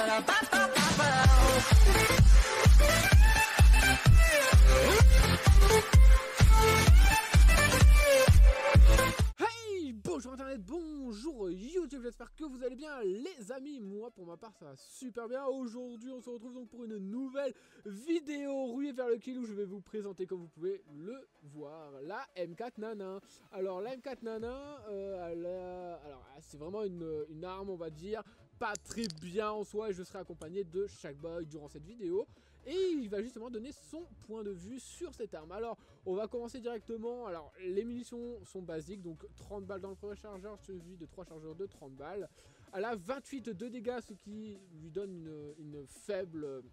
Hey, bonjour internet, bonjour YouTube, j'espère que vous allez bien les amis. Moi pour ma part ça va super bien. Aujourd'hui on se retrouve donc pour une nouvelle vidéo ruée vers le kill où je vais vous présenter, comme vous pouvez le voir, la M4 Nana. Alors la M4 Nana, c'est vraiment une arme, on va dire, pas très bien en soi, et je serai accompagné de Shackboy durant cette vidéo. Et il va justement donner son point de vue sur cette arme. Alors, on va commencer directement. Alors, les munitions sont basiques, donc 30 balles dans le premier chargeur, suivi de 3 chargeurs de 30 balles. Elle a 28 de dégâts, ce qui lui donne une faible...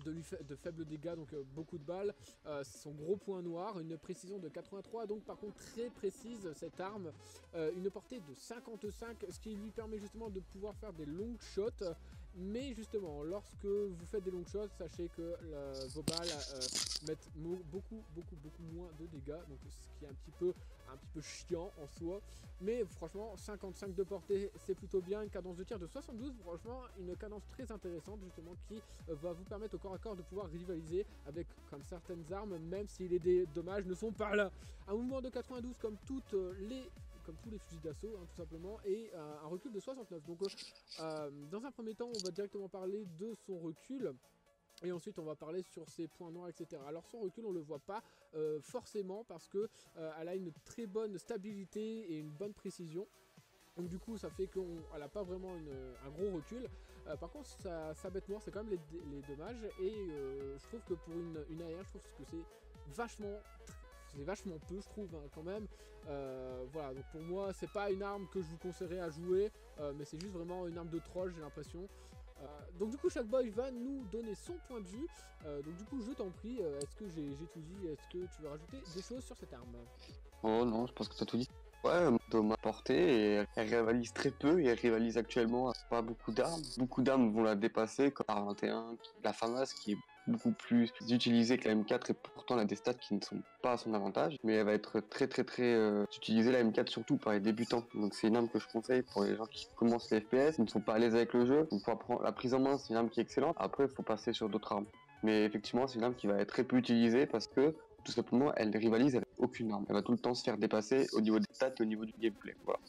de faibles dégâts, donc beaucoup de balles. C'est son gros point noir, une précision de 83, donc par contre très précise cette arme, une portée de 55, ce qui lui permet justement de pouvoir faire des long shots. Mais justement, lorsque vous faites des long shots, sachez que vos balles mettent beaucoup moins de dégâts, donc ce qui est un petit peu chiant en soi. Mais franchement, 55 de portée, c'est plutôt bien. Une cadence de tir de 72, franchement, une cadence très intéressante justement qui va vous permettre au corps à corps de pouvoir rivaliser avec comme certaines armes, même si les dommages ne sont pas là. Un mouvement de 92 comme tous les fusils d'assaut, hein, tout simplement, et un recul de 69. Donc dans un premier temps, on va directement parler de son recul. Et ensuite on va parler sur ses points noirs, etc. Alors son recul on le voit pas forcément parce que elle a une très bonne stabilité et une bonne précision. Donc du coup ça fait qu'elle n'a pas vraiment un gros recul. Par contre sa bête noire c'est quand même les dommages. Et je trouve que pour une AR, je trouve que c'est vachement peu, je trouve, hein, quand même. Voilà, donc pour moi c'est pas une arme que je vous conseillerais à jouer, mais c'est juste vraiment une arme de troll, j'ai l'impression. Donc du coup Shackboy va nous donner son point de vue. Donc du coup je t'en prie, est-ce que j'ai tout dit? Est-ce que tu veux rajouter des choses sur cette arme? Oh non, je pense que t'as tout dit. Ouais, Thomas portée, et elle rivalise très peu, et elle rivalise actuellement à pas beaucoup d'armes. Beaucoup d'armes vont la dépasser, comme la R21, la FAMAS, qui est beaucoup plus utilisée que la M4, et pourtant elle a des stats qui ne sont pas à son avantage. Mais elle va être très utilisée, la M4, surtout par les débutants. Donc c'est une arme que je conseille pour les gens qui commencent les FPS, qui ne sont pas à l'aise avec le jeu. Donc pour apprendre la prise en main, c'est une arme qui est excellente. Après, il faut passer sur d'autres armes. Mais effectivement, c'est une arme qui va être très peu utilisée parce que tout simplement, elle rivalise avec aucune arme. Elle va tout le temps se faire dépasser au niveau des stats et au niveau du gameplay. Voilà.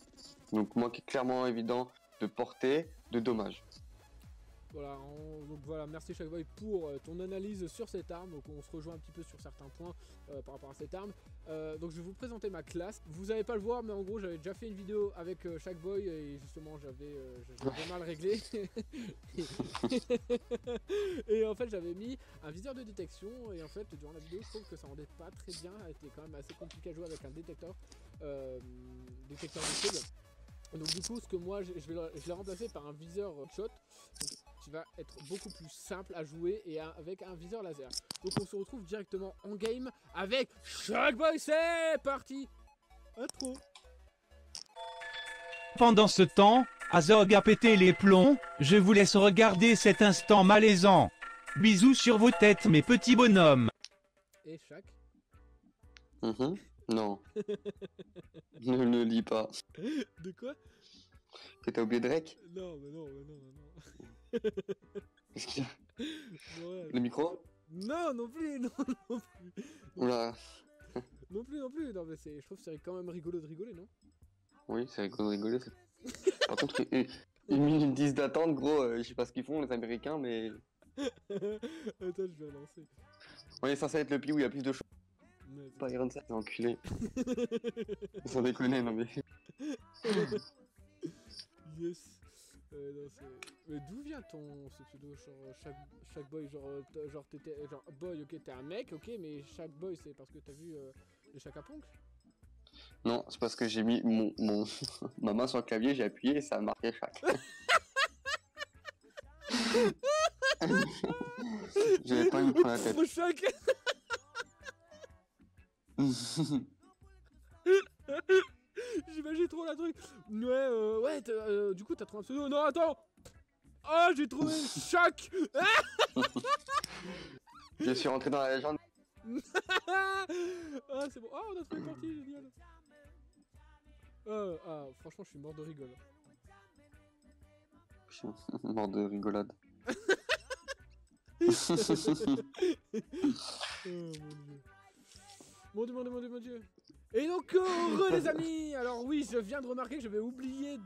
Donc moi, qui est clairement évident de portée, de dommage. Voilà, donc voilà, merci Shackboy pour ton analyse sur cette arme. Donc on se rejoint un petit peu sur certains points par rapport à cette arme. Donc je vais vous présenter ma classe. Vous n'allez pas le voir, mais en gros j'avais déjà fait une vidéo avec Shackboy et justement j'avais mal réglé. Et en fait j'avais mis un viseur de détection et en fait durant la vidéo je trouve que ça rendait pas très bien. Elle était quand même assez compliqué à jouer avec un détecteur de cible. Donc du coup, ce que moi je l'ai remplacé par un viseur shot, donc, qui va être beaucoup plus simple à jouer et avec un viseur laser. Donc on se retrouve directement en game avec Shackboy, c'est parti. Intro. Pendant ce temps, Azog a pété les plombs, je vous laisse regarder cet instant malaisant. Bisous sur vos têtes mes petits bonhommes. Et Shack. Non. Ne le lis pas. De quoi? Que t'as oublié Drake? Non. Qu'est-ce qu'il y a? Ouais. Le micro? Non plus. Oula. Non plus. Non mais je trouve que c'est quand même rigolo de rigoler, non? Oui, c'est rigolo de rigoler. Par contre, une minute 10 d'attente, gros, je sais pas ce qu'ils font les Américains, mais... Attends, je vais relancer. On est censé être le pays où il y a plus de choses. Ouais, Pas Iron c'est enculé. Sans déconner, non mais... Yes. Non, mais d'où vient ce pseudo, genre Shackboy, genre t'étais genre boy, ok t'es un mec, ok, mais Shackboy c'est parce que t'as vu les Chaka Ponk? Non, c'est parce que j'ai mis ma main sur le clavier, j'ai appuyé et ça a marqué Shaq. J'avais pas eu me prendre la tête. Shaq. J'imagine trop la truc. Ouais, du coup t'as trouvé un pseudo. Non, attends. Oh, j'ai trouvé Shaq. Je suis rentré dans la légende. Ah, c'est bon. Ah, on a trouvé une partie, génial. Franchement, je suis mort de rigole. Je suis mort de rigolade. Oh mon dieu. Mon dieu. Et donc heureux les amis. Alors oui, je viens de remarquer que j'avais oublié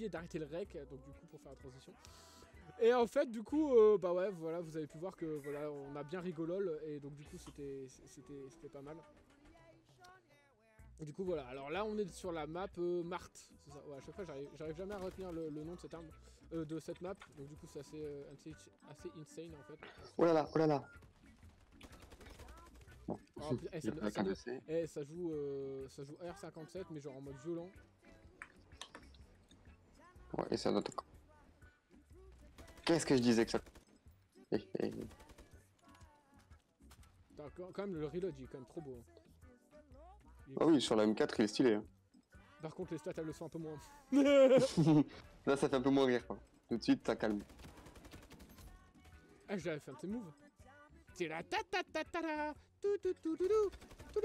d'arrêter le rec, donc du coup pour faire la transition. Et en fait du coup bah ouais voilà, vous avez pu voir que voilà, on a bien rigolol et donc du coup c'était pas mal. Et du coup voilà, alors là on est sur la map Marthe, c'est ça. Ouais, à chaque fois j'arrive jamais à retenir le nom de cette arme, de cette map, donc du coup c'est assez insane en fait. Oh là là, oh là là. Bon. Oh, ça joue AR57 mais genre en mode violent. Ouais, et ça doit être... Qu'est-ce que je disais que ça... Quand même le reload il est quand même trop beau. Hein. Ah oui, sur la M4 il est stylé. Hein. Par contre les stats elles le sont un peu moins. Là ça fait un peu moins rire quoi. Tout de suite ça calme. Ah j'avais fait un petit move. C'est la ta ta ta ta ta tout tout tout tout tout tout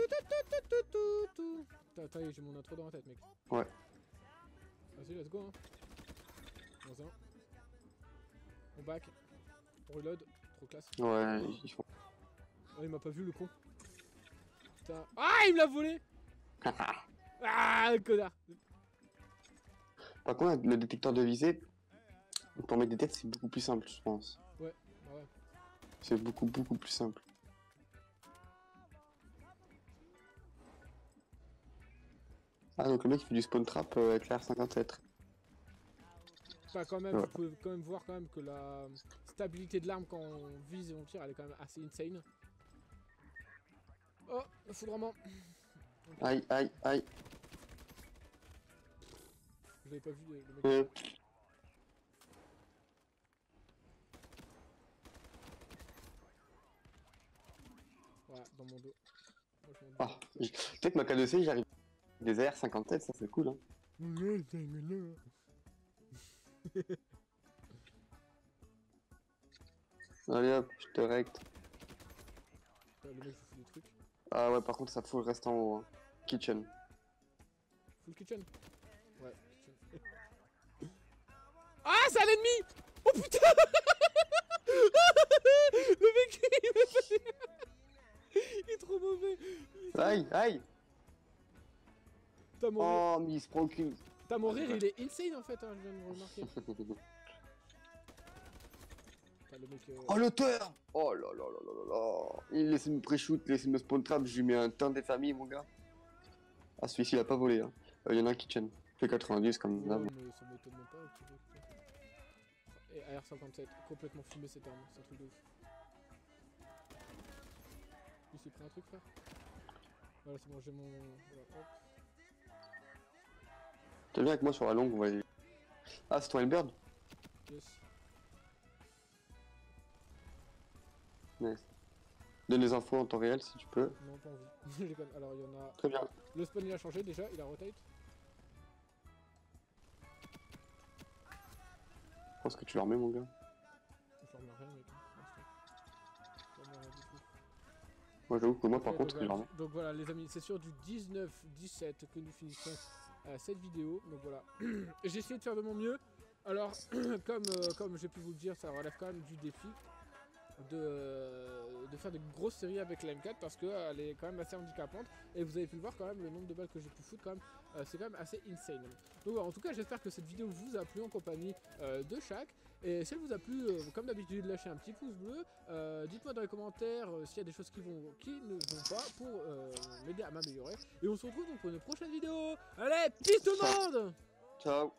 tout tout tout. Attends, j'ai mon intro dans la tête mec. Ouais. Vas-y let's go hein. Dans un. On back. On reload. Trop classe. Ouais, ils font... Oh il m'a pas vu le con. Putain. Ah il me l'a volé. Ah connard. Par contre le détecteur de visée, pour mettre des têtes c'est beaucoup plus simple je pense. Ouais, bah ouais. C'est beaucoup plus simple. Ah donc le mec il fait du spawn trap avec la R57. Bah quand même, ouais. vous pouvez quand même voir quand même que la stabilité de l'arme quand on vise et on tire elle est quand même assez insane. Oh, le foudrement. Aïe aïe aïe. Je l'avais pas vu le mec. Voilà, dans mon dos. Ah, tu sais que ma K2C j'arrive des AR57, ça c'est cool hein. Allez hop, je te recte. Le mec je fais des trucs. Ah ouais par contre ça faut rester en haut hein. Kitchen. Full kitchen. Ouais, kitchen. Ah c'est un ennemi. Oh putain. Le mec il est trop mauvais. Aïe aïe. T'as mon... Oh mais il se prend aucune. T'as mon rire il est insane en fait hein, je viens de me remarquer. Le mec, Oh l'auteur. Oh là là là là là là. Il laisse me pré-shoot, il laisse me spawn trap, je lui mets un temps des familles mon gars. Ah celui-ci il a pas volé hein. Il y en a un kitchen. Fait 90 comme ouais, d'hab. mais ça m'étonne même pas. Et AR57, complètement fumé cette arme, c'est un truc de ouf. Il s'est pris un truc frère. Voilà c'est bon j'ai mon... Voilà, hop. T'es bien avec moi sur la longue on va y... Ah c'est toi Elbird. Yes. Nice. Donne les infos en temps réel si tu peux. Non pas envie. Je déconne. Alors il y en a... Très bien. Le spawn il a changé déjà, il a rotate. Je pense que tu leur mets mon gars. Je remets rien mec. Je remets rien du tout. Moi j'avoue que moi par Ok, contre je leur mets. donc voilà les amis, c'est sur du 19-17 que nous finissons cette vidéo. Donc voilà. J'ai essayé de faire de mon mieux. Alors comme j'ai pu vous le dire, ça relève quand même du défi de faire de grosses séries avec la M4 parce qu'elle est quand même assez handicapante et vous avez pu le voir quand même le nombre de balles que j'ai pu foutre quand même c'est quand même assez insane. Donc voilà, en tout cas j'espère que cette vidéo vous a plu en compagnie de Shaq et si elle vous a plu comme d'habitude lâchez un petit pouce bleu, dites-moi dans les commentaires s'il y a des choses qui ne vont pas pour m'aider à m'améliorer et on se retrouve donc pour une prochaine vidéo. Allez, peace tout le monde. Ciao.